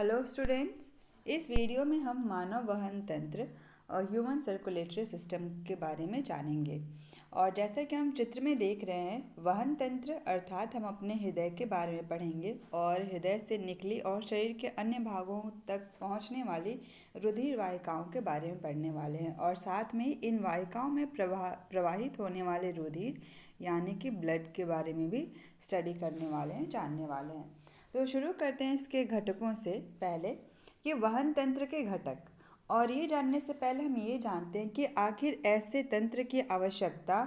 Hello students. इस video में हम मानव वहन तंत्र और ह्यूमन सर्कुलेटरी सिस्टम के बारे में जानेंगे। और जैसा कि हम चित्र में देख रहे हैं, वहन तंत्र अर्थात हम अपने हृदय के बारे में पढ़ेंगे और हृदय से निकली और शरीर के अन्य भागों तक पहुंचने वाली रुधिर वाहिकाओं के बारे में पढ़ने वाले हैं। और साथ में इन वाहिकाओं में प्रवाहित होने वाले रुधिर यानी कि ब्लड के बारे में भी स्टडी करने वाले हैं, जानने वाले हैं। तो शुरू करते हैं इसके घटकों से। पहले कि वहन तंत्र के घटक, और ये जानने से पहले हम ये जानते हैं कि आखिर ऐसे तंत्र की आवश्यकता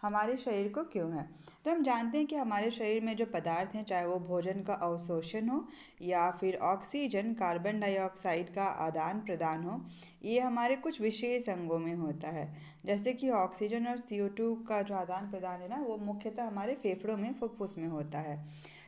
हमारे शरीर को क्यों है। तो हम जानते हैं कि हमारे शरीर में जो पदार्थ हैं, चाहे वो भोजन का अवशोषण हो या फिर ऑक्सीजन कार्बन डाइऑक्साइड का आदान प्रदान हो, ये हमारे कुछ विशेष अंगों में होता है। जैसे कि ऑक्सीजन और CO2 का जो आदान प्रदान है ना, वो मुख्यतः हमारे फेफड़ों में, फुफ्फुस में होता है।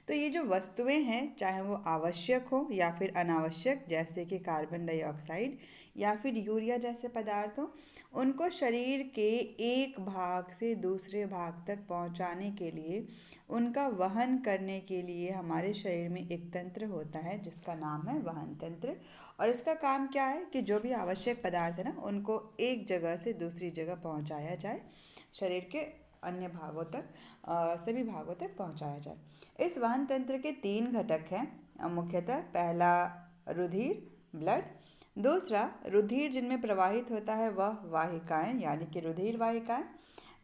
तो ये जो वस्तुएं हैं, चाहे वो आवश्यक हो या फिर अनावश्यक, जैसे कि कार्बन डाइऑक्साइड या फिर यूरिया जैसे पदार्थ हो, उनको शरीर के एक भाग से दूसरे भाग तक पहुंचाने के लिए, उनका वहन करने के लिए हमारे शरीर में एक तंत्र होता है जिसका नाम है वहन तंत्र। और इसका काम क्या है कि जो भी आवश्यक पदार्थ है ना, उनको एक जगह से दूसरी जगह पहुंचाया जाए, शरीर के अन्य भागों तक, सभी भागों तक पहुंचाया जाए। इस वहन तंत्र के 3 घटक हैं मुख्यतः। पहला रुधिर, ब्लड। दूसरा रुधिर जिनमें प्रवाहित होता है वह वाहिकाएं यानी कि रुधिर वाहिकाएं,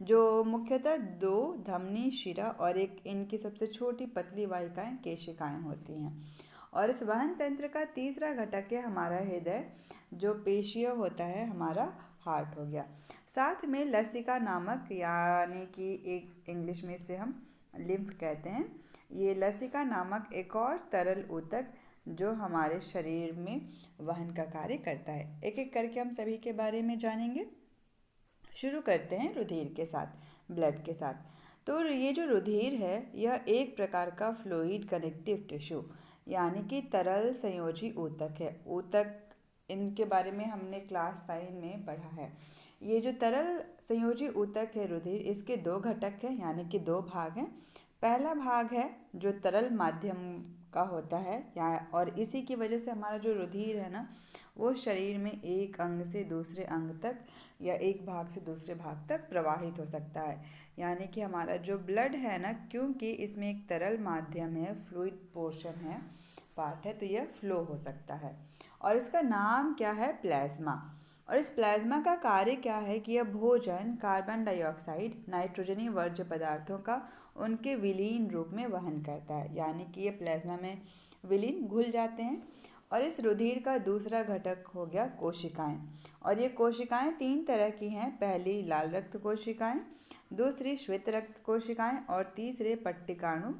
जो मुख्यतः 2 धमनी, शिरा और एक इनकी सबसे छोटी पतली वाहिकाएं केशिकाएं होती हैं। और इस वहन तंत्र का तीसरा घटक है हमारा हृदय, जो पेशीय होता है, हमारा हार्ट हो गया। साथ में लसिका नामक, यानी कि एक इंग्लिश में इसे हम लिम्फ कहते हैं, ये लसिका नामक एक और तरल ऊतक जो हमारे शरीर में वहन का कार्य करता है। एक एक करके हम सभी के बारे में जानेंगे। शुरू करते हैं रुधिर के साथ, ब्लड के साथ। तो ये जो रुधिर है, यह एक प्रकार का फ्लूइड कनेक्टिव टिश्यू यानी कि तरल संयोजी ऊतक है। ऊतक, इनके बारे में हमने क्लास 9 में पढ़ा है। ये जो तरल संयोजी ऊतक है रुधिर, इसके 2 घटक हैं यानी कि 2 भाग हैं। पहला भाग है जो तरल माध्यम का होता है, और इसी की वजह से हमारा जो रुधिर है ना, वो शरीर में एक अंग से दूसरे अंग तक या एक भाग से दूसरे भाग तक प्रवाहित हो सकता है। यानी कि हमारा जो ब्लड है ना, क्योंकि इसमें एक तरल माध्यम है, फ्लूइड पोर्शन है, पार्ट है, तो यह फ्लो हो सकता है। और इसका नाम क्या है? प्लाज्मा। और इस प्लाज्मा का कार्य क्या है कि यह भोजन, कार्बन डाइऑक्साइड, नाइट्रोजनी वर्ज्य पदार्थों का उनके विलीन रूप में वहन करता है, यानी कि ये प्लाज्मा में विलीन, घुल जाते हैं। और इस रुधिर का दूसरा घटक हो गया कोशिकाएं। और ये कोशिकाएं 3 तरह की हैं। पहली लाल रक्त कोशिकाएं, दूसरी श्वेत रक्त कोशिकाएं और तीसरे पट्टिकाणु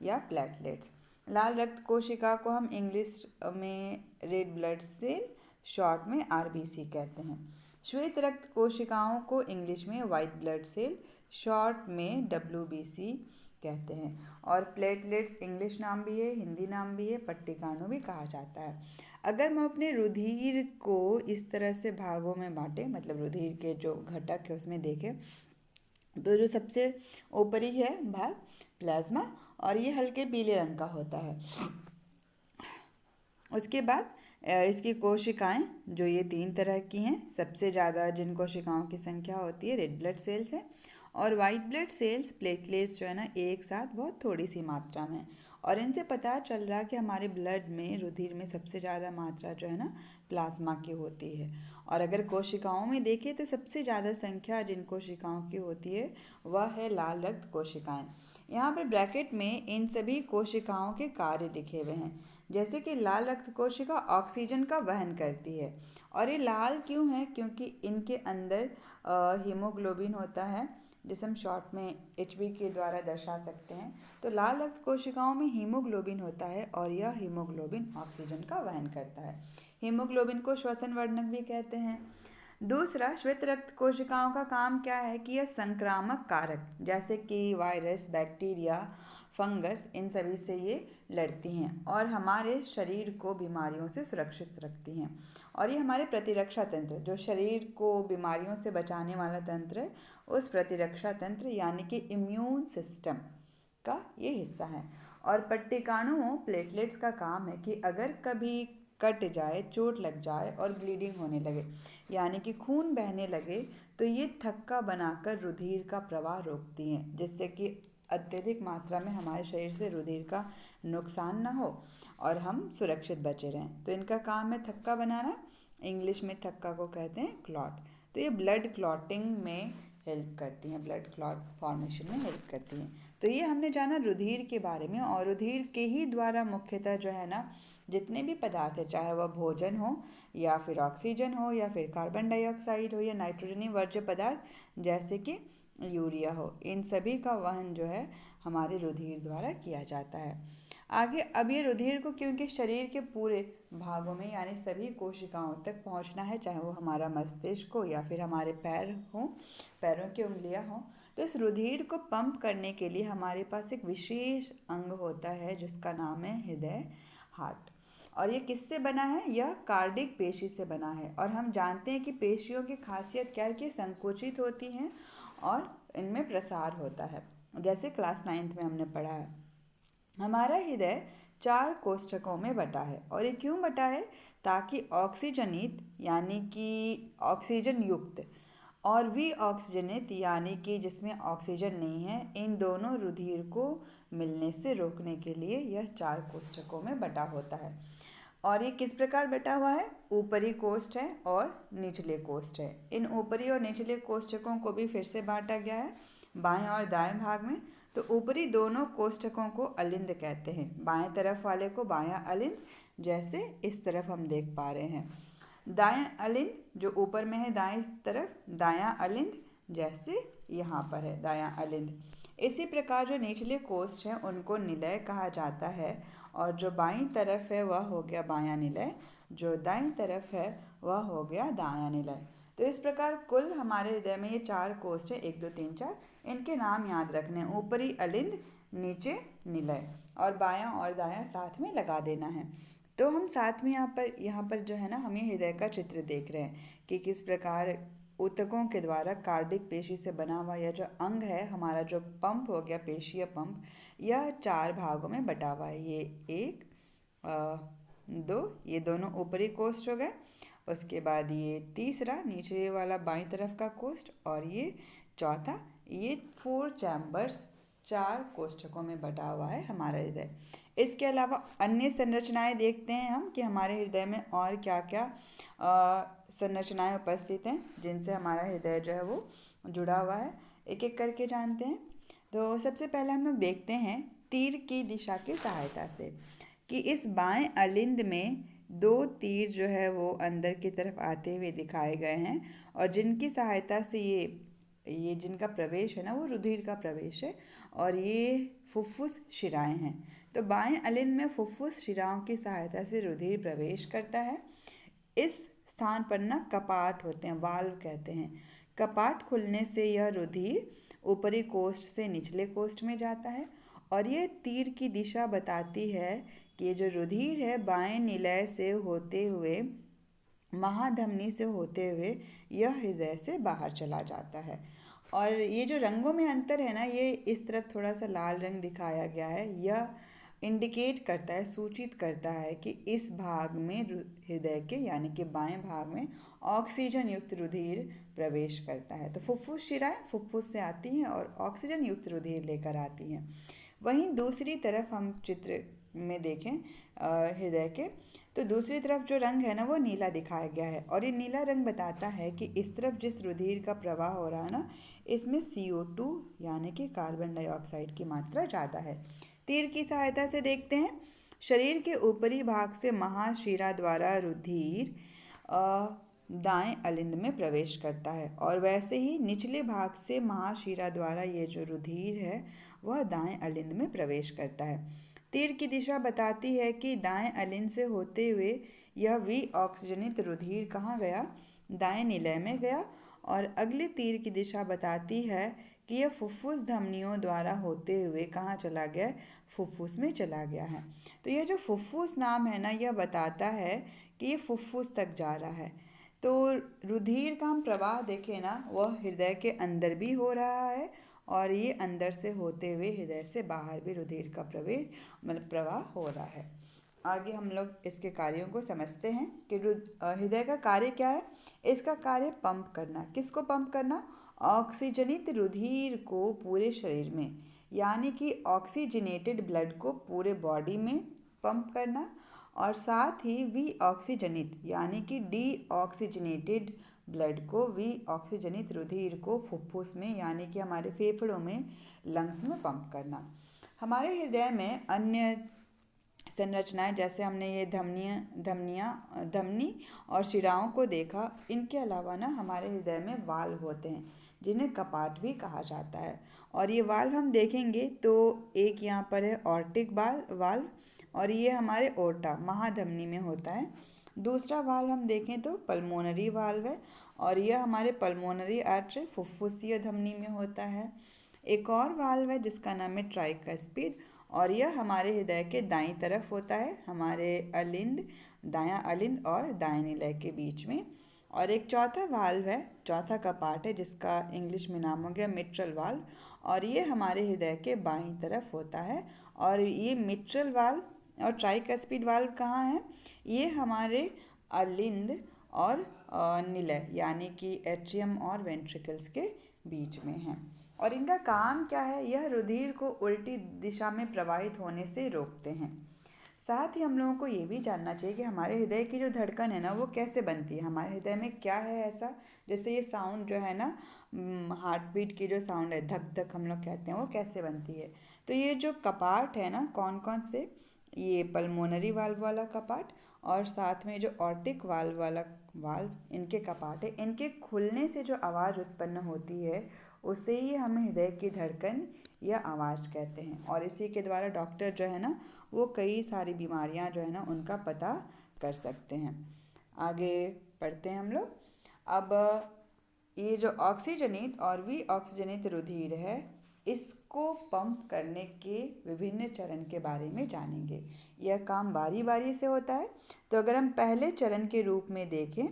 या प्लेटलेट्स। लाल रक्त कोशिका को हम इंग्लिश में रेड ब्लड सेल, शॉर्ट में RBC कहते हैं। श्वेत रक्त कोशिकाओं को इंग्लिश में वाइट ब्लड सेल, शॉर्ट में WBC कहते हैं। और प्लेटलेट्स इंग्लिश नाम भी है, हिंदी नाम भी है, पट्टिकाणु भी कहा जाता है। अगर हम अपने रुधिर को इस तरह से भागों में बांटें, मतलब रुधिर के जो घटक है उसमें देखें, तो जो सबसे ऊपरी है भाग प्लाज्मा, और ये हल्के पीले रंग का होता है। उसके बाद इसकी कोशिकाएं, जो ये 3 तरह की हैं। सबसे ज़्यादा जिन कोशिकाओं की संख्या होती है रेड ब्लड सेल्स है, और वाइट ब्लड सेल्स, प्लेटलेट्स जो है ना, एक साथ बहुत थोड़ी सी मात्रा में। और इनसे पता चल रहा कि हमारे ब्लड में, रुधिर में सबसे ज़्यादा मात्रा जो है ना, प्लाज्मा की होती है। और अगर कोशिकाओं में देखें तो सबसे ज़्यादा संख्या जिन कोशिकाओं की होती है वह है लाल रक्त कोशिकाएं। यहाँ पर ब्रैकेट में इन सभी कोशिकाओं के कार्य लिखे हुए हैं। जैसे कि लाल रक्त कोशिका ऑक्सीजन का वहन करती है, और ये लाल क्यों है? क्योंकि इनके अंदर हीमोग्लोबिन होता है, जिसे हम शॉर्ट में HB के द्वारा दर्शा सकते हैं। तो लाल रक्त कोशिकाओं में हीमोग्लोबिन होता है और यह हीमोग्लोबिन ऑक्सीजन का वहन करता है। हीमोग्लोबिन को श्वसन वर्धक भी कहते हैं। दूसरा, श्वेत रक्त कोशिकाओं का काम क्या है कि यह संक्रामक कारक, जैसे कि वायरस, बैक्टीरिया, फंगस, इन सभी से ये लड़ती हैं और हमारे शरीर को बीमारियों से सुरक्षित रखती हैं। और ये हमारे प्रतिरक्षा तंत्र, जो शरीर को बीमारियों से बचाने वाला तंत्र है, उस प्रतिरक्षा तंत्र यानी कि इम्यून सिस्टम का ये हिस्सा है। और पट्टिकाणुओं, प्लेटलेट्स का काम है कि अगर कभी कट जाए, चोट लग जाए और ब्लीडिंग होने लगे, यानी कि खून बहने लगे, तो ये थक्का बनाकर रुधिर का प्रवाह रोकती हैं, जिससे कि अत्यधिक मात्रा में हमारे शरीर से रुधिर का नुकसान ना हो और हम सुरक्षित बचे रहें। तो इनका काम है थक्का बनाना। इंग्लिश में थक्का को कहते हैं क्लॉट। तो ये ब्लड क्लॉटिंग में हेल्प करती हैं, ब्लड क्लॉट फॉर्मेशन में हेल्प करती हैं। तो ये हमने जाना रुधिर के बारे में। और रुधिर के ही द्वारा मुख्यतः जो है ना, जितने भी पदार्थ है, चाहे वह भोजन हो या फिर ऑक्सीजन हो या फिर कार्बन डाइऑक्साइड हो या नाइट्रोजनी वर्ज्य पदार्थ जैसे कि यूरिया हो, इन सभी का वहन जो है हमारे रुधिर द्वारा किया जाता है। आगे अब ये रुधिर को क्योंकि शरीर के पूरे भागों में यानी सभी कोशिकाओं तक पहुंचना है, चाहे वो हमारा मस्तिष्क हो या फिर हमारे पैर हों, पैरों की उंगलियां हों, तो इस रुधिर को पंप करने के लिए हमारे पास एक विशेष अंग होता है जिसका नाम है हृदय, हार्ट। और ये किससे बना है? यह कार्डिक पेशी से बना है। और हम जानते हैं कि पेशियों की खासियत क्या है कि संकुचित होती हैं और इनमें प्रसार होता है, जैसे क्लास 9th में हमने पढ़ा है। हमारा हृदय 4 कोष्ठकों में बटा है। और ये क्यों बटा है? ताकि ऑक्सीजनित यानी कि ऑक्सीजन युक्त और विऑक्सीजनित यानी कि जिसमें ऑक्सीजन नहीं है, इन दोनों रुधिर को मिलने से रोकने के लिए यह 4 कोष्ठकों में बटा होता है। और ये किस प्रकार बटा हुआ है? ऊपरी कोष्ठ है और निचले कोष्ठ है। इन ऊपरी और निचले कोष्ठकों को भी फिर से बांटा गया है बाएं और दाएं भाग में। तो ऊपरी दोनों कोष्ठकों को अलिंद कहते हैं, बाएं तरफ वाले को बायां अलिंद, जैसे इस तरफ हम देख पा रहे हैं। दायां अलिंद जो ऊपर में है दाएं तरफ, दायां अलिंद जैसे यहाँ पर है दायां अलिंद। इसी प्रकार जो निचले कोष्ठ हैं उनको निलय कहा जाता है, और जो बाईं तरफ है वह हो गया बायां निलय, जो दाईं तरफ है वह हो गया दायां निलय। तो इस प्रकार कुल हमारे हृदय में ये 4 कोष्ठ है, 1 2 3 4। इनके नाम याद रखने हैं, ऊपरी अलिंद, नीचे निलय, और बायां और दायां साथ में लगा देना है। तो हम साथ में यहाँ पर जो है ना, हम ये हृदय का चित्र देख रहे हैं कि किस प्रकार ऊतकों के द्वारा कार्डिक पेशी से बना हुआ यह जो अंग है हमारा, जो पंप हो गया, पेशीय पंप, यह 4 भागों में बटा हुआ है। ये 1 2, ये दोनों ऊपरी कोष्ठ हो गए। उसके बाद ये तीसरा नीचे वाला बाईं तरफ का कोष्ठ, और ये चौथा, ये 4 चैम्बर्स, 4 कोष्ठकों में बटा हुआ है हमारा हृदय। इसके अलावा अन्य संरचनाएं देखते हैं हम कि हमारे हृदय में और क्या क्या संरचनाएं उपस्थित हैं जिनसे हमारा हृदय जो है वो जुड़ा हुआ है। एक एक करके जानते हैं। तो सबसे पहले हम लोग देखते हैं तीर की दिशा की सहायता से कि इस बाएं अलिंद में 2 तीर जो है वो अंदर की तरफ आते हुए दिखाए गए हैं, और जिनकी सहायता से ये जिनका प्रवेश है ना वो रुधिर का प्रवेश है, और ये फुफ्फुस शिराएं हैं। तो बाएं अलिंद में फुफ्फुस शिराओं की सहायता से रुधिर प्रवेश करता है। इस स्थान पर ना कपाट होते हैं, वाल्व कहते हैं। कपाट खुलने से यह रुधिर ऊपरी कोष्ठ से निचले कोष्ठ में जाता है, और ये तीर की दिशा बताती है कि ये जो रुधिर है बाएं निलय से होते हुए, महाधमनी से होते हुए यह हृदय से बाहर चला जाता है। और ये जो रंगों में अंतर है ना, ये इस तरफ थोड़ा सा लाल रंग दिखाया गया है, यह इंडिकेट करता है, सूचित करता है कि इस भाग में हृदय के यानी कि बाएं भाग में ऑक्सीजन युक्त रुधिर प्रवेश करता है। तो फुफ्फुस शिराएं फुफ्फुस से आती हैं और ऑक्सीजन युक्त रुधिर लेकर आती हैं। वहीं दूसरी तरफ हम चित्र में देखें हृदय के, तो दूसरी तरफ जो रंग है ना वो नीला दिखाया गया है, और ये नीला रंग बताता है कि इस तरफ जिस रुधिर का प्रवाह हो रहा है ना, इसमें CO2 यानी कि कार्बन डाइऑक्साइड की मात्रा ज़्यादा है। तीर की सहायता से देखते हैं। शरीर के ऊपरी भाग से महाशिरा द्वारा रुधिर दाएं अलिंद में प्रवेश करता है, और वैसे ही निचले भाग से महाशिरा द्वारा ये जो रुधिर है वह दाएं अलिंद में प्रवेश करता है। तीर की दिशा बताती है कि दाएं अलिंद से होते हुए यह विऑक्सीजनित रुधिर कहाँ गया? दाएं निलय में गया। और अगली तीर की दिशा बताती है कि यह फुफ्फुस धमनियों द्वारा होते हुए कहाँ चला गया? फुफ्फुस में चला गया है। तो यह जो फुफ्फुस नाम है ना, यह बताता है कि ये फुफ्फुस तक जा रहा है। तो रुधिर का हम प्रवाह देखें ना, वह हृदय के अंदर भी हो रहा है, और ये अंदर से होते हुए हृदय से बाहर भी रुधिर का प्रवाह हो रहा है। आगे हम लोग इसके कार्यों को समझते हैं कि हृदय का कार्य क्या है। इसका कार्य पंप करना। किसको पंप करना? ऑक्सीजनित रुधिर को पूरे शरीर में, यानी कि ऑक्सीजनेटेड ब्लड को पूरे बॉडी में पंप करना। और साथ ही वी ऑक्सीजनित यानी कि डी ऑक्सीजनेटेड ब्लड को, वी ऑक्सीजनित रुधिर को फुफ्फुस में यानी कि हमारे फेफड़ों में, लंग्स में पंप करना। हमारे हृदय में अन्य संरचनाएं, जैसे हमने ये धमनी और शिराओं को देखा, इनके अलावा ना हमारे हृदय में वाल्व होते हैं जिन्हें कपाट भी कहा जाता है। और ये वाल्व हम देखेंगे तो एक यहाँ पर है ऑर्टिक वाल्व, और ये हमारे ओर्टा महाधमनी में होता है। दूसरा वाल्व हम देखें तो पल्मोनरी वाल्व है, और यह हमारे पल्मोनरी आर्टरी फुफ्फुसीय धमनी में होता है। एक और वाल्व है जिसका नाम है ट्राइकस्पिड, और यह हमारे हृदय के दाईं तरफ होता है, हमारे अलिंद, दायां अलिंद और दाएं निलय के बीच में। और एक चौथा वाल्व है, चौथा कपाट है जिसका इंग्लिश में नाम हो गया मिट्रल वाल्व, और ये हमारे हृदय के बाईं तरफ होता है। और ये मिट्रल वाल्व और ट्राइकस्पिड वाल्व कहाँ है? ये हमारे अलिंद और निलय यानी कि एट्रियम और वेंट्रिकल्स के बीच में है। और इनका काम क्या है? यह रुधिर को उल्टी दिशा में प्रवाहित होने से रोकते हैं। साथ ही हम लोगों को ये भी जानना चाहिए कि हमारे हृदय की जो धड़कन है ना, वो कैसे बनती है। हमारे हृदय में क्या है ऐसा, जैसे ये साउंड जो है ना, हार्ट बीट की जो साउंड है, धक धक हम लोग कहते हैं, वो कैसे बनती है। तो ये जो कपाट है ना, कौन कौन से, ये पल्मोनरी वाल्व वाला कपाट और साथ में जो ऑर्टिक वाल्व इनके कपाट है, इनके खुलने से जो आवाज़ उत्पन्न होती है उसे ही हम हृदय की धड़कन या आवाज़ कहते हैं। और इसी के द्वारा डॉक्टर जो है ना, वो कई सारी बीमारियां जो है ना उनका पता कर सकते हैं। आगे पढ़ते हैं हम लोग। अब ये जो ऑक्सीजनित और वी ऑक्सीजनित रुधिर है, इसको पंप करने के विभिन्न चरण के बारे में जानेंगे। यह काम बारी बारी से होता है। तो अगर हम पहले चरण के रूप में देखें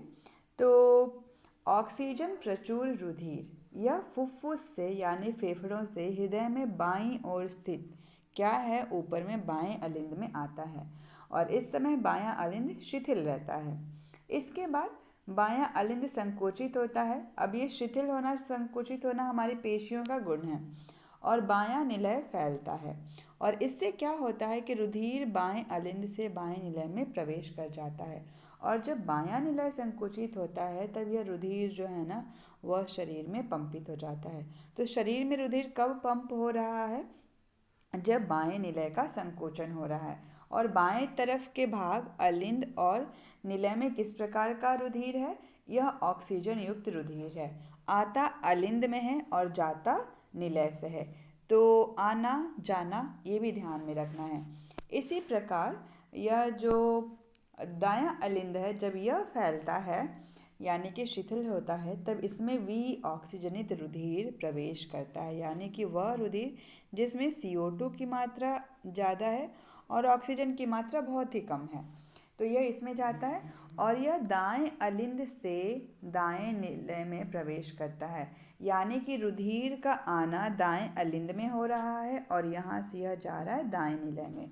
तो ऑक्सीजन प्रचुर रुधिर यह फुफ्फुस से यानी फेफड़ों से हृदय में बाईं ओर स्थित क्या है, ऊपर में बाएं अलिंद में आता है, और इस समय बायां अलिंद शिथिल रहता है। इसके बाद बायां अलिंद संकोचित होता है। अब ये शिथिल होना, संकोचित होना हमारी पेशियों का गुण है। और बायां निलय फैलता है, और इससे क्या होता है कि रुधिर बाएं अलिंद से बाएं निलय में प्रवेश कर जाता है। और जब बायां निलय संकुचित होता है तब यह रुधिर जो है ना, वह शरीर में पंपित हो जाता है। तो शरीर में रुधिर कब पंप हो रहा है? जब बाएं निलय का संकोचन हो रहा है। और बाएं तरफ के भाग अलिंद और निलय में किस प्रकार का रुधिर है? यह ऑक्सीजन युक्त रुधिर है। आता अलिंद में है और जाता निलय से है। तो आना जाना ये भी ध्यान में रखना है। इसी प्रकार यह जो दायां अलिंद है, जब यह फैलता है यानी कि शिथिल होता है, तब इसमें वी ऑक्सीजनित रुधिर प्रवेश करता है, यानी कि वह रुधिर जिसमें CO2 की मात्रा ज़्यादा है और ऑक्सीजन की मात्रा बहुत ही कम है। तो यह इसमें जाता है, और यह दाएं अलिंद से दाएं निलय में प्रवेश करता है, यानी कि रुधिर का आना दाएं अलिंद में हो रहा है और यहाँ से यह जा रहा है दाएं निलय में।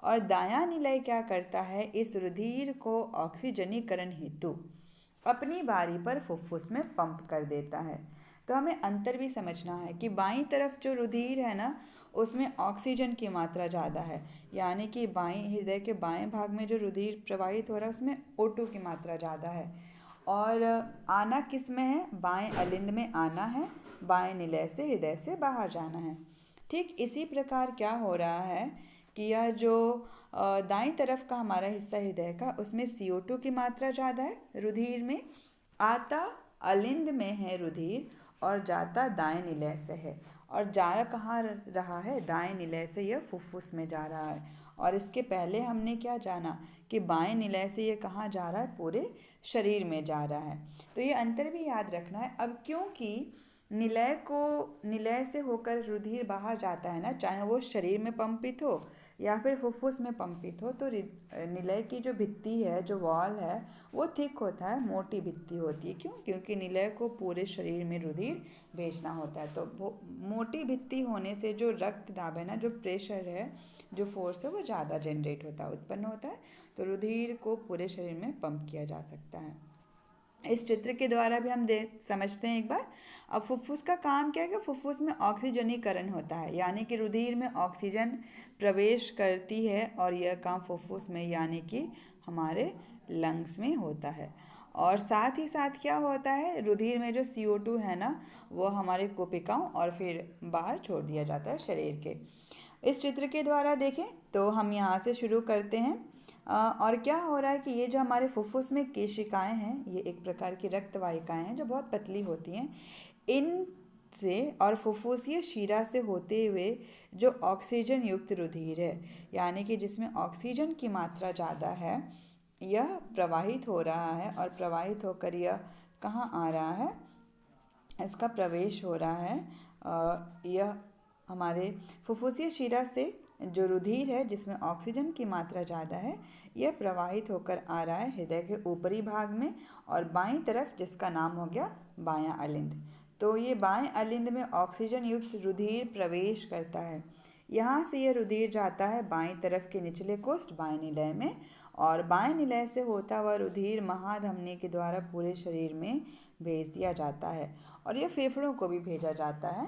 और दायां निलय क्या करता है? इस रुधिर को ऑक्सीजनीकरण हेतु अपनी बारी पर फुफ्फुस में पंप कर देता है। तो हमें अंतर भी समझना है कि बाईं तरफ जो रुधिर है ना, उसमें ऑक्सीजन की मात्रा ज़्यादा है, यानी कि बाईं हृदय के बाएं भाग में जो रुधिर प्रवाहित हो रहा है उसमें O2 की मात्रा ज़्यादा है। और आना किस में है? बाएं अलिंद में आना है, बाएं निलय से हृदय से बाहर जाना है। ठीक इसी प्रकार क्या हो रहा है कि यह जो दाईं तरफ का हमारा हिस्सा हृदय का, उसमें CO2 की मात्रा ज़्यादा है रुधिर में। आता अलिंद में है रुधिर और जाता दाएं निलय से है, और जा कहाँ रहा है? दाएं निलय से यह फुफ्फुस में जा रहा है। और इसके पहले हमने क्या जाना कि बाएं निलय से ये कहाँ जा रहा है? पूरे शरीर में जा रहा है। तो ये अंतर भी याद रखना है। अब क्योंकि निलय से होकर रुधिर बाहर जाता है ना, चाहे वो शरीर में पंपित हो या फिर फुफ्फुस में पंपित हो, तो निलय की जो भित्ति है, जो वॉल है, वो थिक होता है, मोटी भित्ति होती है। क्यों? क्योंकि निलय को पूरे शरीर में रुधिर भेजना होता है। तो वो मोटी भित्ति होने से जो रक्त दाब है ना, जो प्रेशर है, जो फोर्स है वो ज़्यादा जनरेट होता है, उत्पन्न होता है, तो रुधिर को पूरे शरीर में पंप किया जा सकता है। इस चित्र के द्वारा भी हम समझते हैं एक बार। अब फुफ्फुस का काम क्या है कि फुफ्फुस में ऑक्सीजनीकरण होता है, यानी कि रुधिर में ऑक्सीजन प्रवेश करती है और यह काम फुफ्फुस में यानी कि हमारे लंग्स में होता है। और साथ ही साथ क्या होता है, रुधिर में जो CO2 है ना वो हमारे कोशिकाओं और फिर बाहर छोड़ दिया जाता है शरीर के। इस चित्र के द्वारा देखें तो हम यहाँ से शुरू करते हैं। और क्या हो रहा है कि ये जो हमारे फुफ्फुस में केशिकाएं हैं, ये एक प्रकार की रक्त वाहिकाएं हैं जो बहुत पतली होती हैं। इनसे और फुफ्फुसीय शिरा से होते हुए जो ऑक्सीजन युक्त रुधिर है, यानी कि जिसमें ऑक्सीजन की मात्रा ज़्यादा है, यह प्रवाहित हो रहा है। और प्रवाहित होकर यह कहाँ आ रहा है, इसका प्रवेश हो रहा है। यह हमारे फुफ्फुसीय शिरा से जो रुधिर है जिसमें ऑक्सीजन की मात्रा ज़्यादा है, यह प्रवाहित होकर आ रहा है हृदय के ऊपरी भाग में और बाईं तरफ, जिसका नाम हो गया बायां अलिंद। तो ये बाएं अलिंद में ऑक्सीजन युक्त रुधिर प्रवेश करता है। यहाँ से यह रुधिर जाता है बाईं तरफ के निचले कोष्ठ बाएं निलय में, और बाएं निलय से होता हुआ रुधिर महाधमनी के द्वारा पूरे शरीर में भेज दिया जाता है और यह फेफड़ों को भी भेजा जाता है।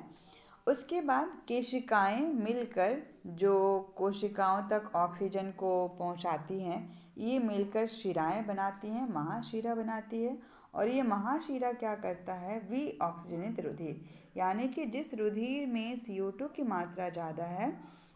उसके बाद केशिकाएं मिलकर जो कोशिकाओं तक ऑक्सीजन को पहुंचाती हैं, ये मिलकर शिराएं बनाती हैं, महाशिरा बनाती है। और ये महाशिरा क्या करता है, विऑक्सीजनित रुधिर, यानी कि जिस रुधिर में CO2 की मात्रा ज़्यादा है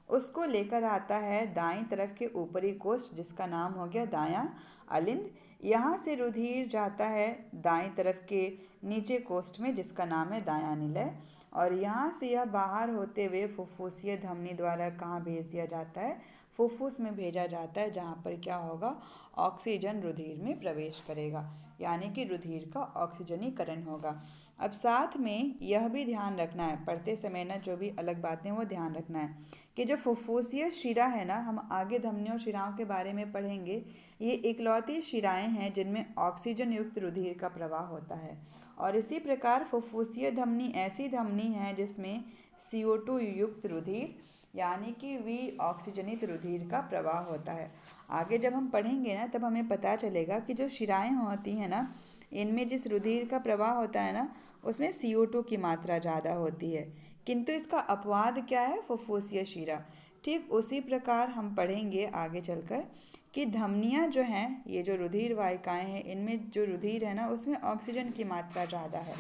उसको लेकर आता है दाईं तरफ के ऊपरी कोष्ठ, जिसका नाम हो गया दायां अलिंद। यहाँ से रुधिर जाता है दाईं तरफ के नीचे कोष्ठ में, जिसका नाम है दायां निलय। और यहाँ से यह बाहर होते हुए फुफ्फुसीय धमनी द्वारा कहाँ भेज दिया जाता है, फुफ्फुस में भेजा जाता है, जहाँ पर क्या होगा, ऑक्सीजन रुधिर में प्रवेश करेगा, यानी कि रुधिर का ऑक्सीजनीकरण होगा। अब साथ में यह भी ध्यान रखना है, पढ़ते समय ना जो भी अलग बातें वो ध्यान रखना है कि जो फुफ्फुसीय शिरा है ना, हम आगे धमनियों और शिराओं के बारे में पढ़ेंगे, ये इकलौती शिराएं हैं जिनमें ऑक्सीजन युक्त रुधिर का प्रवाह होता है। और इसी प्रकार फुफ्फुसीय धमनी ऐसी धमनी है जिसमें CO2 युक्त रुधिर, यानी कि विऑक्सीजनित रुधिर का प्रवाह होता है। आगे जब हम पढ़ेंगे ना तब हमें पता चलेगा कि जो शिराएं होती हैं ना, इनमें जिस रुधिर का प्रवाह होता है ना, उसमें CO2 की मात्रा ज़्यादा होती है, किंतु इसका अपवाद क्या है, फुफ्फुसीय शिरा। ठीक उसी प्रकार हम पढ़ेंगे आगे चलकर कि धमनियाँ जो हैं, ये जो रुधिर वाहिकाएं हैं, इनमें जो रुधिर है ना उसमें ऑक्सीजन की मात्रा ज़्यादा है,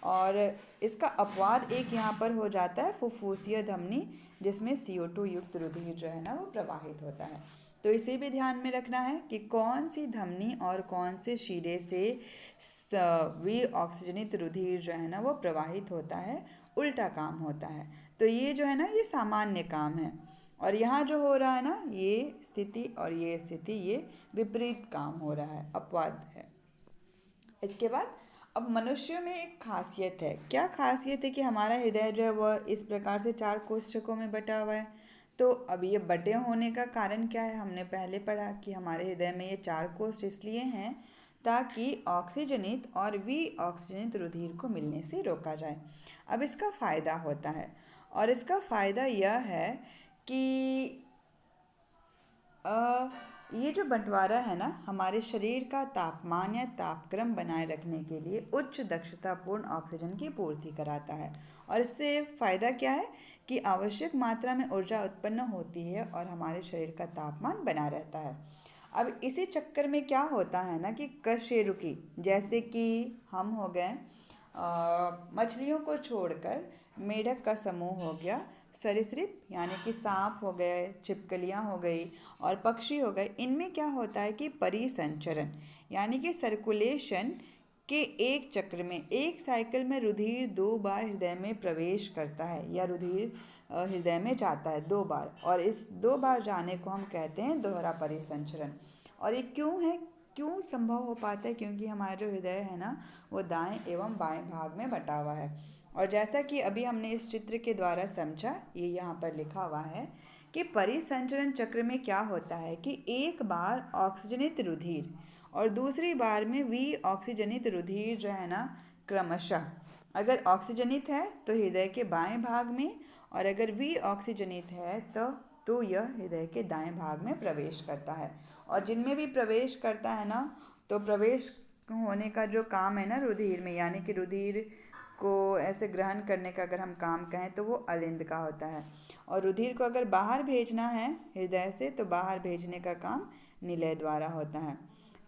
और इसका अपवाद एक यहाँ पर हो जाता है फुफ्फुसीय धमनी, जिसमें CO2 युक्त रुधिर जो है ना वो प्रवाहित होता है। तो इसे भी ध्यान में रखना है कि कौन सी धमनी और कौन से शिरे से विऑक्सीजनित रुधिर जो है ना वो प्रवाहित होता है, उल्टा काम होता है। तो ये जो है ना ये सामान्य काम है, और यहाँ जो हो रहा है ना ये स्थिति और ये स्थिति, ये विपरीत काम हो रहा है, अपवाद है। इसके बाद अब मनुष्यों में एक खासियत है। क्या खासियत है कि हमारा हृदय जो है वह इस प्रकार से 4 कोशिकाओं में बटा हुआ है। तो अब ये बटे होने का कारण क्या है, हमने पहले पढ़ा कि हमारे हृदय में ये 4 कोष्ठ इसलिए हैं ताकि ऑक्सीजनित और विऑक्सीजनित रुधिर को मिलने से रोका जाए। अब इसका फ़ायदा होता है, और इसका फ़ायदा यह है कि ये जो बंटवारा है ना हमारे शरीर का तापमान या तापक्रम बनाए रखने के लिए उच्च दक्षतापूर्ण ऑक्सीजन की पूर्ति कराता है। और इससे फ़ायदा क्या है कि आवश्यक मात्रा में ऊर्जा उत्पन्न होती है और हमारे शरीर का तापमान बना रहता है। अब इसी चक्कर में क्या होता है ना कि कशेरुकी, जैसे कि हम हो गए, मछलियों को छोड़कर मेढक का समूह हो गया, सरीसृप यानी कि सांप हो गए, छिपकलियाँ हो गई और पक्षी हो गए, इनमें क्या होता है कि परिसंचरण यानी कि सर्कुलेशन के एक चक्र में, एक साइकिल में रुधिर 2 बार हृदय में प्रवेश करता है, या रुधिर हृदय में जाता है 2 बार, और इस 2 बार जाने को हम कहते हैं दोहरा परिसंचरण। और ये क्यों है, क्यों संभव हो पाता है, क्योंकि हमारा जो हृदय है ना वो दाएं एवं बाएं भाग में बटा हुआ है। और जैसा कि अभी हमने इस चित्र के द्वारा समझा, ये यहाँ पर लिखा हुआ है कि परिसंचरण चक्र में क्या होता है कि एक बार ऑक्सीजनित रुधिर और दूसरी बार में विऑक्सीजनित रुधिर जो है ना क्रमशः, अगर ऑक्सीजनित है तो हृदय के बाएं भाग में, और अगर विऑक्सीजनित है तो तो यह हृदय के दाएं भाग में प्रवेश करता है। और जिनमें भी प्रवेश करता है ना, तो प्रवेश होने का जो काम है ना रुधिर में, यानी कि रुधिर को ऐसे ग्रहण करने का अगर हम काम कहें तो वो अलिंद का होता है। और रुधिर को अगर बाहर भेजना है हृदय से, तो बाहर भेजने का काम निलय द्वारा होता है।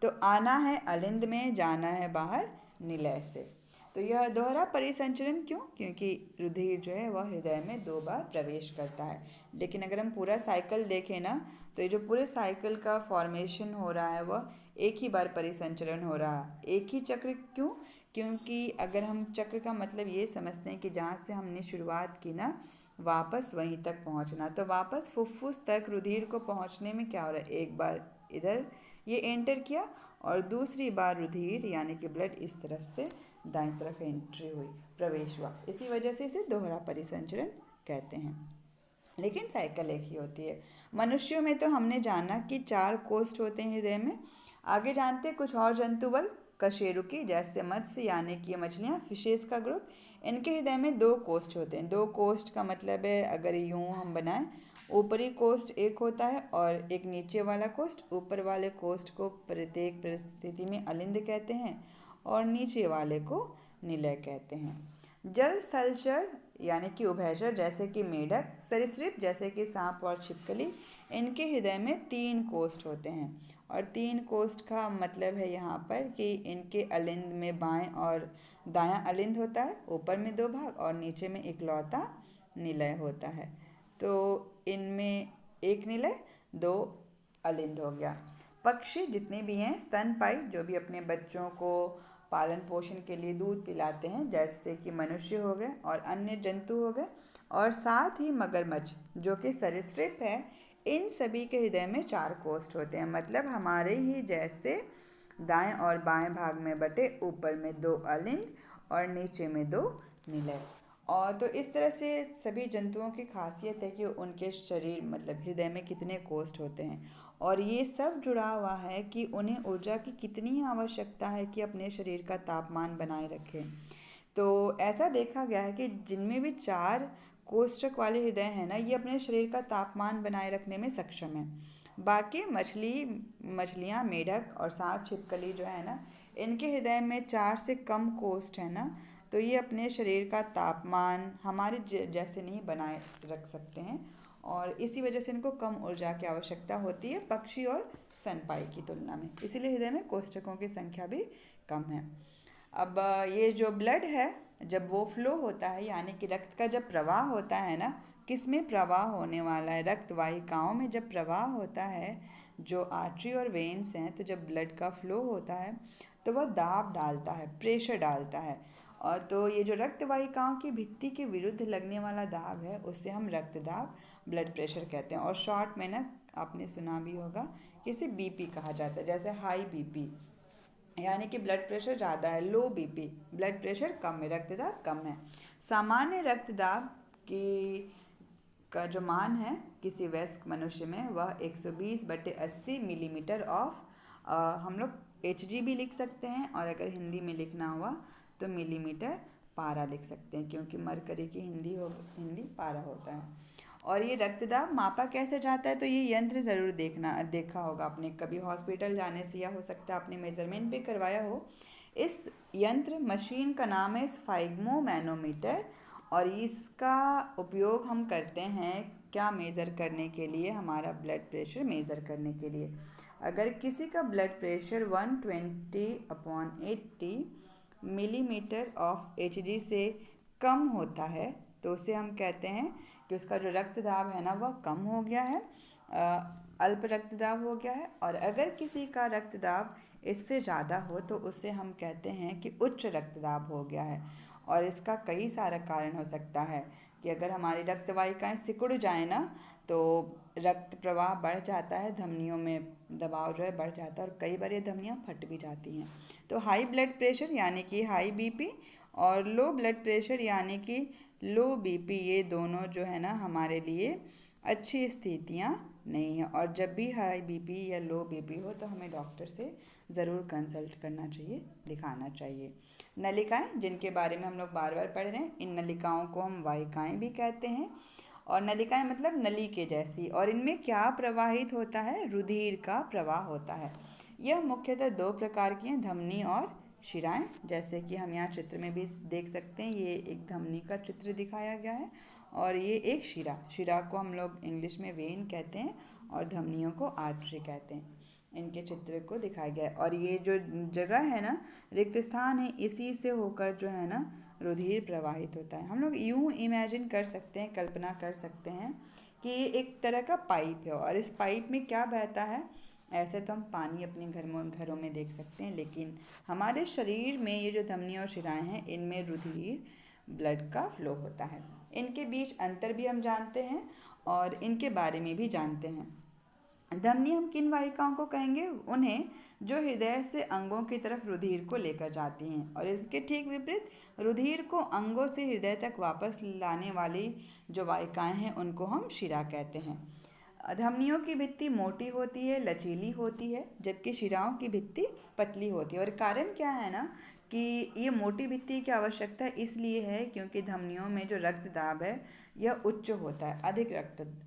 तो आना है अलिंद में, जाना है बाहर निलय से। तो यह दोहरा परिसंचरण क्यों? क्योंकि रुधिर जो है वह हृदय में 2 बार प्रवेश करता है। लेकिन अगर हम पूरा साइकिल देखें ना, तो ये जो पूरे साइकिल का फॉर्मेशन हो रहा है वह एक ही बार परिसंचरण हो रहा है, एक ही चक्र। क्यों? क्योंकि अगर हम चक्र का मतलब ये समझते हैं कि जहाँ से हमने शुरुआत की ना, वापस वहीं तक पहुँचना, तो वापस फुफ्फुस तक रुधिर को पहुँचने में क्या हो रहा है, एक बार इधर ये एंटर किया और दूसरी बार रुधिर यानी कि ब्लड इस तरफ से दाएं तरफ एंट्री हुई, प्रवेश हुआ। इसी वजह से इसे दोहरा परिसंचरण कहते हैं। लेकिन साइकिल एक ही होती है। मनुष्यों में तो हमने जाना कि 4 कोष्ठ होते हैं हृदय में। आगे जानते हैं कुछ और जंतुवल कशेरुकी, जैसे मत्स्य यानी कि मछलियाँ, फिशेस का ग्रुप। इनके हृदय में 2 कोष्ठ होते हैं। 2 कोष्ठ का मतलब है, अगर यूँ हम बनाएं, ऊपरी कोष्ठ एक होता है और एक नीचे वाला कोष्ठ। ऊपर वाले कोष्ठ को प्रत्येक परिस्थिति में अलिंद कहते हैं और नीचे वाले को निलय कहते हैं। जल स्थलचर यानी कि उभयचर जैसे कि मेढक, सरीसृप जैसे कि सांप और छिपकली, इनके हृदय में 3 कोष्ठ होते हैं। और 3 कोष्ठ का मतलब है यहाँ पर कि इनके अलिंद में बाएं और दायां अलिंद होता है, ऊपर में 2 भाग और नीचे में इकलौता निलय होता है। तो इनमें एक निलय 2 अलिंद हो गया। पक्षी जितने भी हैं, स्तनपायी जो भी अपने बच्चों को पालन पोषण के लिए दूध पिलाते हैं, जैसे कि मनुष्य हो गए और अन्य जंतु हो गए, और साथ ही मगरमच्छ जो कि सरीसृप है, इन सभी के हृदय में 4 कोष्ठ होते हैं। मतलब हमारे ही जैसे दाएं और बाएं भाग में बटे, ऊपर में 2 अलिंद और नीचे में 2 निलय। और तो इस तरह से सभी जंतुओं की खासियत है कि उनके शरीर मतलब हृदय में कितने कोष्ठ होते हैं, और ये सब जुड़ा हुआ है कि उन्हें ऊर्जा की कितनी आवश्यकता है कि अपने शरीर का तापमान बनाए रखें। तो ऐसा देखा गया है कि जिनमें भी 4 कोष्ठक वाले हृदय हैं ना, ये अपने शरीर का तापमान बनाए रखने में सक्षम है। बाकी मछलियाँ, मेढक और सांप छिपकली जो है ना, इनके हृदय में 4 से कम कोष्ठ है ना, तो ये अपने शरीर का तापमान हमारे जैसे नहीं बनाए रख सकते हैं, और इसी वजह से इनको कम ऊर्जा की आवश्यकता होती है पक्षी और स्तनपायी की तुलना में। इसीलिए हृदय में कोष्ठकों की संख्या भी कम है। अब ये जो ब्लड है, जब वो फ्लो होता है यानी कि रक्त का जब प्रवाह होता है ना, किस में प्रवाह होने वाला है, रक्त वाहिकाओं में जब प्रवाह होता है, जो आर्टरी और वेन्स हैं, तो जब ब्लड का फ्लो होता है तो वह दाब डालता है, प्रेशर डालता है। और तो ये जो रक्त वाहिकाओं की भित्ति के विरुद्ध लगने वाला दाब है, उससे हम रक्तदाब, ब्लड प्रेशर कहते हैं। और शॉर्ट में ना आपने सुना भी होगा कि इसे बीपी कहा जाता है। जैसे हाई बीपी यानी कि ब्लड प्रेशर ज़्यादा है, लो बीपी ब्लड प्रेशर कम है, रक्तदाब कम है। सामान्य रक्तदाब की का जो मान है किसी वयस्क मनुष्य में, वह 120/80 मिलीमीटर ऑफ, हम लोग HG भी लिख सकते हैं, और अगर हिंदी में लिखना हुआ तो मिलीमीटर पारा लिख सकते हैं, क्योंकि मरकरी की हिंदी पारा होता है। और ये रक्तदाब मापा कैसे जाता है, तो ये यंत्र ज़रूर देखा होगा आपने कभी हॉस्पिटल जाने से, या हो सकता है आपने मेज़रमेंट भी करवाया हो। इस यंत्र मशीन का नाम है स्फाइग्मोमैनोमीटर, और इसका उपयोग हम करते हैं क्या मेज़र करने के लिए, हमारा ब्लड प्रेशर मेज़र करने के लिए। अगर किसी का blood pressure 120/80 millimetre of HG से कम होता है, तो उसे हम कहते हैं कि उसका जो रक्तदाब है ना वह कम हो गया है, अल्प रक्तदाब हो गया है। और अगर किसी का रक्तदाब इससे ज़्यादा हो तो उसे हम कहते हैं कि उच्च रक्तदाब हो गया है। और इसका कई सारा कारण हो सकता है कि अगर हमारी रक्त वाहिकाएँ सिकुड़ जाए ना, तो रक्त प्रवाह बढ़ जाता है, धमनियों में दबाव जो है बढ़ जाता है, और कई बार ये धमनियाँ फट भी जाती हैं। तो हाई ब्लड प्रेशर यानी कि हाई बीपी, और लो ब्लड प्रेशर यानी कि लो बीपी, ये दोनों जो है ना हमारे लिए अच्छी स्थितियाँ नहीं हैं। और जब भी हाई बीपी या लो बीपी हो तो हमें डॉक्टर से ज़रूर कंसल्ट करना चाहिए, दिखाना चाहिए। नलिकाएं, जिनके बारे में हम लोग बार बार पढ़ रहे हैं, इन नलिकाओं को हम वाहिकाएं भी कहते हैं। और नलिकाएं मतलब नली के जैसी। और इनमें क्या प्रवाहित होता है? रुधिर का प्रवाह होता है। यह मुख्यतः दो प्रकार की हैं, धमनी और शिराएं। जैसे कि हम यहाँ चित्र में भी देख सकते हैं, ये एक धमनी का चित्र दिखाया गया है और ये एक शिरा। शिरा को हम लोग इंग्लिश में वेन कहते हैं और धमनियों को आर्टरी कहते हैं। इनके चित्र को दिखाया गया है। और ये जो जगह है ना, रिक्त स्थान है, इसी से होकर जो है ना रुधिर प्रवाहित होता है। हम लोग यूं इमेजिन कर सकते हैं, कल्पना कर सकते हैं कि ये एक तरह का पाइप है और इस पाइप में क्या बहता है। ऐसे तो हम पानी अपने घरों में देख सकते हैं, लेकिन हमारे शरीर में ये जो धमनियाँ और शिराएं हैं, इनमें रुधिर, ब्लड का फ्लो होता है। इनके बीच अंतर भी हम जानते हैं और इनके बारे में भी जानते हैं। धमनी हम किन वाहिकाओं को कहेंगे? उन्हें जो हृदय से अंगों की तरफ रुधिर को लेकर जाती हैं। और इसके ठीक विपरीत रुधिर को अंगों से हृदय तक वापस लाने वाली जो वाहिकाएं हैं, उनको हम शिरा कहते हैं। धमनियों की भित्ति मोटी होती है, लचीली होती है, जबकि शिराओं की भित्ति पतली होती है। और कारण क्या है ना कि ये मोटी भित्ति की आवश्यकता इसलिए है क्योंकि धमनियों में जो रक्तदाब है यह उच्च होता है, अधिक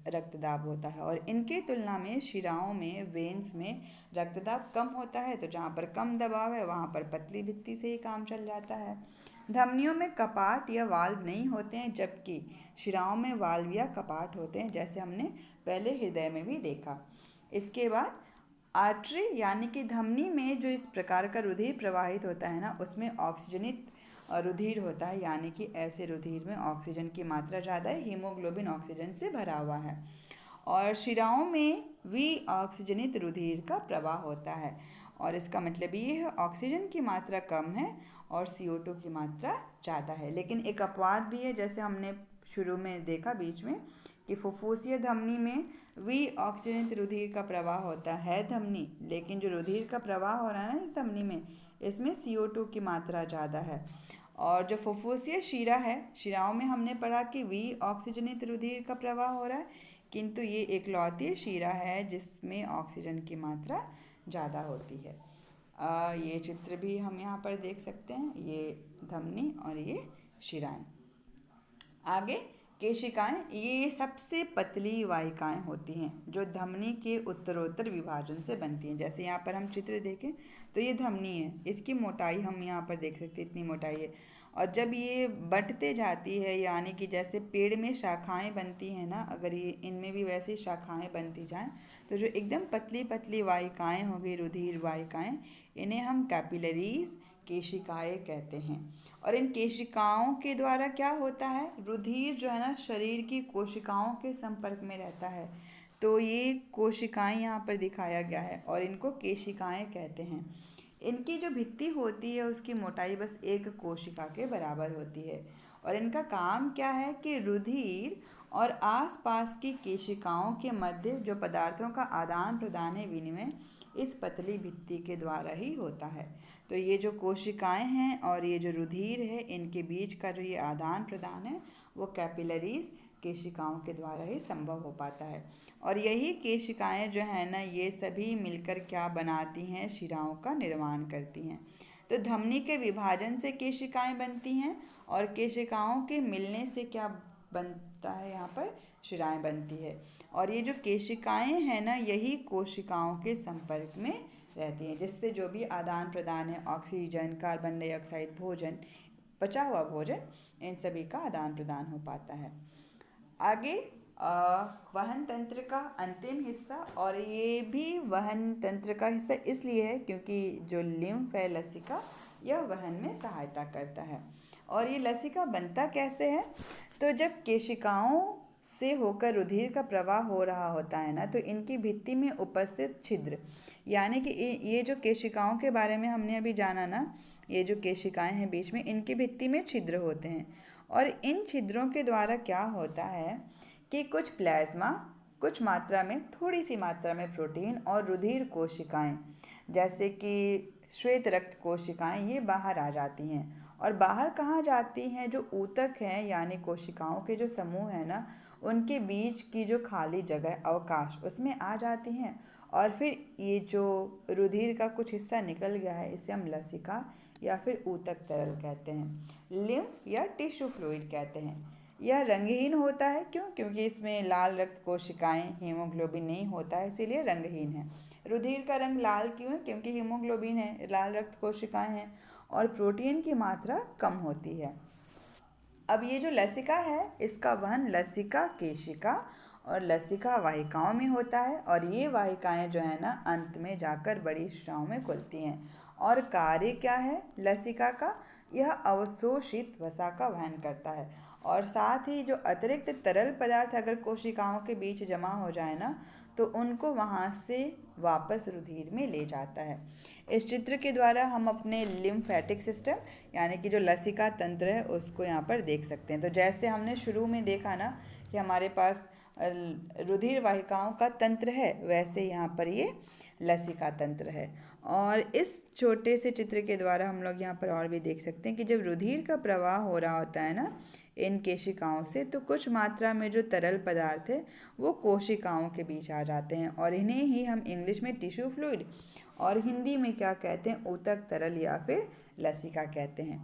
रक्तदाब होता है। और इनकी तुलना में शिराओं में, वेन्स में रक्तदाब कम होता है। तो जहाँ पर कम दबाव है वहाँ पर पतली भित्ति से ही काम चल जाता है। धमनियों में कपाट या वाल्व नहीं होते हैं, जबकि शिराओं में वाल्व या कपाट होते हैं, जैसे हमने पहले हृदय में भी देखा। इसके बाद आर्टरी यानी कि धमनी में जो इस प्रकार का रुधिर प्रवाहित होता है ना, उसमें ऑक्सीजनित रुधिर होता है, यानी कि ऐसे रुधिर में ऑक्सीजन की मात्रा ज़्यादा है, हीमोग्लोबिन ऑक्सीजन से भरा हुआ है। और शिराओं में ऑक्सीजनित रुधिर का प्रवाह होता है और इसका मतलब ये है ऑक्सीजन की मात्रा कम है और CO2 की मात्रा ज़्यादा है। लेकिन एक अपवाद भी है, जैसे हमने शुरू में देखा बीच में कि फुफ्फुसीय धमनी में ऑक्सीजनित रुधिर का प्रवाह होता है धमनी, लेकिन जो रुधिर का प्रवाह हो रहा है ना इस धमनी में, इसमें CO2 की मात्रा ज़्यादा है। और जो फुफ्फुसीय शिरा है, शिराओं में हमने पढ़ा कि ऑक्सीजनित रुधिर का प्रवाह हो रहा है, किंतु ये एकलौती शिरा है जिसमें ऑक्सीजन की मात्रा ज़्यादा होती है। ये चित्र भी हम यहाँ पर देख सकते हैं, ये धमनी और ये शिराएं। आगे केशिकाएं, ये सबसे पतली वाहिकाएं होती हैं जो धमनी के उत्तरोत्तर विभाजन से बनती हैं। जैसे यहाँ पर हम चित्र देखें तो ये धमनी है, इसकी मोटाई हम यहाँ पर देख सकते हैं, इतनी मोटाई है। और जब ये बढ़ते जाती है, यानी कि जैसे पेड़ में शाखाएं बनती हैं ना, अगर ये इनमें भी वैसी शाखाएं बनती जाएं, तो जो एकदम पतली पतली वाहिकाएं होंगी, रुधिर वाहिकाएं, इन्हें हम कैपिलरीज, केशिकाएं कहते हैं। और इन केशिकाओं के द्वारा क्या होता है, रुधिर जो है ना शरीर की कोशिकाओं के संपर्क में रहता है। तो ये कोशिकाएं यहाँ पर दिखाया गया है और इनको केशिकाएं कहते हैं। इनकी जो भित्ति होती है उसकी मोटाई बस एक कोशिका के बराबर होती है। और इनका काम क्या है कि रुधिर और आसपास की केशिकाओं के मध्य जो पदार्थों का आदान प्रदान है, विनिमय, इस पतली भित्ति के द्वारा ही होता है। तो ये जो कोशिकाएं हैं और ये जो रुधिर है, इनके बीच का जो ये आदान प्रदान है वो कैपिलरीज, केशिकाओं के द्वारा ही संभव हो पाता है। और यही केशिकाएं जो है ना, ये सभी मिलकर क्या बनाती हैं, शिराओं का निर्माण करती हैं। तो धमनी के विभाजन से केशिकाएं बनती हैं और केशिकाओं के मिलने से क्या बनता है, यहाँ पर शिराएं बनती है। और ये जो केशिकाएं हैं ना, यही कोशिकाओं के संपर्क में रहती हैं, जिससे जो भी आदान प्रदान है, ऑक्सीजन, कार्बन डाइऑक्साइड, भोजन, बचा हुआ भोजन, इन सभी का आदान प्रदान हो पाता है। आगे वहन तंत्र का अंतिम हिस्सा, और ये भी वहन तंत्र का हिस्सा इसलिए है क्योंकि जो लिम्फ है, लसिका, यह वहन में सहायता करता है। और ये लसिका बनता कैसे है? तो जब केशिकाओं से होकर रुधिर का प्रवाह हो रहा होता है ना, तो इनकी भित्ति में उपस्थित छिद्र, यानी कि ये जो केशिकाओं के बारे में हमने अभी जाना ना, ये जो केशिकाएं हैं बीच में, इनकी भित्ति में छिद्र होते हैं। और इन छिद्रों के द्वारा क्या होता है कि कुछ प्लाज्मा, कुछ मात्रा में, थोड़ी सी मात्रा में प्रोटीन और रुधिर कोशिकाएं, जैसे कि श्वेत रक्त कोशिकाएं, ये बाहर आ जाती हैं। और बाहर कहाँ जाती हैं? जो ऊतक हैं, यानी कोशिकाओं के जो समूह है ना, उनके बीच की जो खाली जगह, अवकाश, उसमें आ जाती हैं। और फिर ये जो रुधिर का कुछ हिस्सा निकल गया है, इसे हम लसिका या फिर ऊतक तरल कहते हैं, लिम्फ या टिश्यू फ्लूइड कहते हैं। यह रंगहीन होता है। क्यों? क्योंकि इसमें लाल रक्त कोशिकाएं, हीमोग्लोबिन नहीं होता है, इसीलिए रंगहीन है। रुधिर का रंग लाल क्यों है? क्योंकि हीमोग्लोबिन है, लाल रक्त कोशिकाएं हैं और प्रोटीन की मात्रा कम होती है। अब ये जो लसिका है, इसका वहन लसिका केशिका और लसिका वाहिकाओं में होता है और ये वाहिकाएं जो है ना अंत में जाकर बड़ी शिराओं में खुलती हैं। और कार्य क्या है लसिका का? यह अवशोषित वसा का वहन करता है और साथ ही जो अतिरिक्त तरल पदार्थ अगर कोशिकाओं के बीच जमा हो जाए ना, तो उनको वहाँ से वापस रुधिर में ले जाता है। इस चित्र के द्वारा हम अपने लिम्फेटिक सिस्टम यानी कि जो लसिका तंत्र है उसको यहाँ पर देख सकते हैं। तो जैसे हमने शुरू में देखा ना कि हमारे पास रुधिर वाहिकाओं का तंत्र है, वैसे यहाँ पर ये लसिका तंत्र है। और इस छोटे से चित्र के द्वारा हम लोग यहाँ पर और भी देख सकते हैं कि जब रुधिर का प्रवाह हो रहा होता है ना इन केशिकाओं से, तो कुछ मात्रा में जो तरल पदार्थ है वो कोशिकाओं के बीच आ जाते हैं और इन्हें ही हम इंग्लिश में टिश्यू फ्लूइड और हिंदी में क्या कहते हैं, ऊतक तरल या फिर लसिका कहते हैं।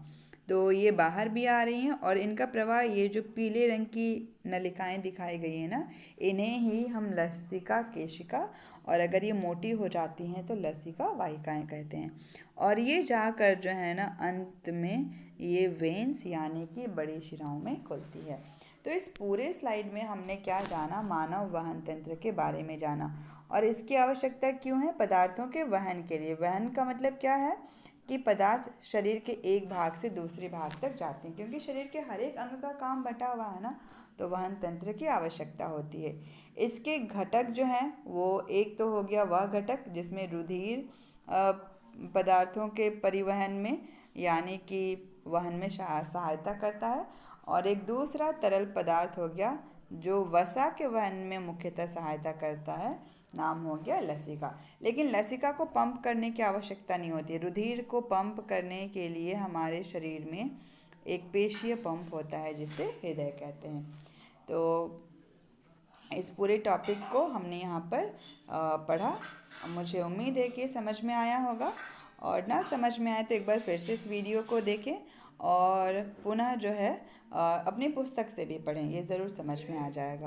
तो ये बाहर भी आ रही हैं और इनका प्रवाह, ये जो पीले रंग की नलिकाएं दिखाई गई हैं ना, इन्हें ही हम लसिका केशिका और अगर ये मोटी हो जाती हैं तो लसिका वाहिकाएं कहते हैं। और ये जाकर जो है ना अंत में ये वेन्स यानी कि बड़ी शिराओं में खुलती है। तो इस पूरे स्लाइड में हमने क्या जाना? मानव वहन तंत्र के बारे में जाना। और इसकी आवश्यकता क्यों है? पदार्थों के वहन के लिए। वहन का मतलब क्या है कि पदार्थ शरीर के एक भाग से दूसरे भाग तक जाते हैं, क्योंकि शरीर के हर एक अंग का काम बटा हुआ है ना, तो वहन तंत्र की आवश्यकता होती है। इसके घटक जो हैं वो एक तो हो गया वह घटक जिसमें रुधिर पदार्थों के परिवहन में यानी कि वहन में सहायता करता है, और एक दूसरा तरल पदार्थ हो गया जो वसा के वहन में मुख्यतः सहायता करता है, नाम हो गया लसिका। लेकिन लसिका को पंप करने की आवश्यकता नहीं होती है। रुधिर को पंप करने के लिए हमारे शरीर में एक पेशीय पंप होता है जिसे हृदय कहते हैं। तो इस पूरे टॉपिक को हमने यहाँ पर पढ़ा। मुझे उम्मीद है कि समझ में आया होगा, और ना समझ में आए तो एक बार फिर से इस वीडियो को देखें और पुनः जो है अपनी पुस्तक से भी पढ़ें, ये ज़रूर समझ में आ जाएगा।